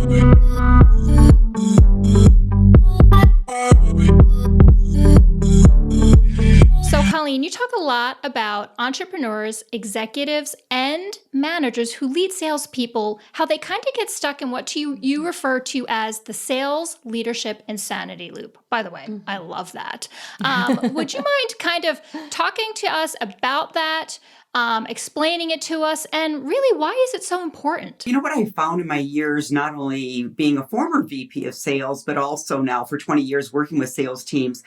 So, Colleen, you talk a lot about entrepreneurs, executives, and managers who lead salespeople, how they kind of get stuck in what you refer to as the sales leadership insanity loop. By the way, I love that. Would you mind kind of talking to us about that, explaining it to us, and really why is it so important? You know what I found in my years, not only being a former VP of sales, but also now for 20 years working with sales teams,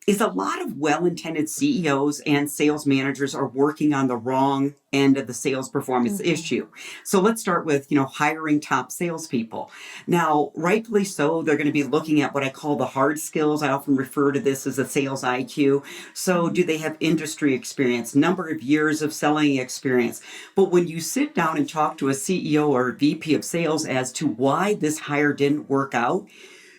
is a lot of well-intended CEOs and sales managers are working on the wrong end of the sales performance issue. So let's start with, hiring top salespeople. Now, rightfully so, they're going to be looking at what I call the hard skills. I often refer to this as a sales IQ. So do they have industry experience, number of years of selling experience? But when you sit down and talk to a CEO or a VP of sales as to why this hire didn't work out,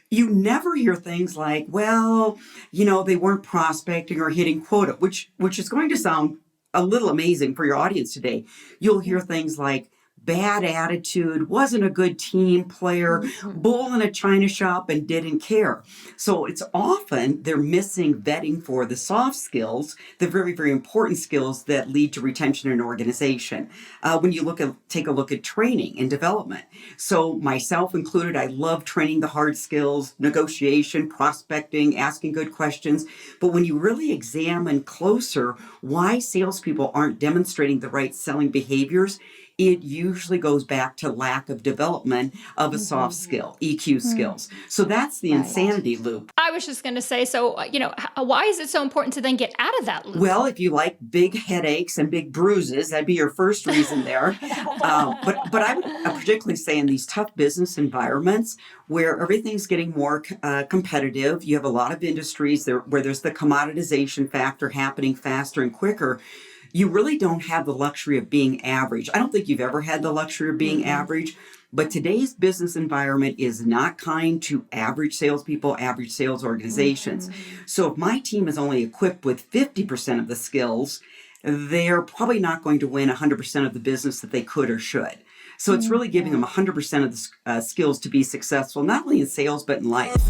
you never hear things like, well, they weren't prospecting or hitting quota, which is going to sound a little amazing for your audience today. You'll hear things like bad attitude, wasn't a good team player, bull in a china shop and didn't care. So it's often they're missing vetting for the soft skills, the very, very important skills that lead to retention in an organization. When you take a look at training and development. So myself included, I love training the hard skills, negotiation, prospecting, asking good questions. But when you really examine closer why salespeople aren't demonstrating the right selling behaviors, it usually goes back to lack of development of a soft skill, EQ skills. So that's the insanity loop. I was just going to say, so, why is it so important to then get out of that loop? Well, if you like big headaches and big bruises, that'd be your first reason there. But I would particularly say in these tough business environments where everything's getting more competitive, you have a lot of industries where there's the commoditization factor happening faster and quicker. You really don't have the luxury of being average. I don't think you've ever had the luxury of being average, but today's business environment is not kind to average salespeople, average sales organizations. So if my team is only equipped with 50% of the skills, they're probably not going to win 100% of the business that they could or should. So it's really giving them 100% of the skills to be successful, not only in sales, but in life.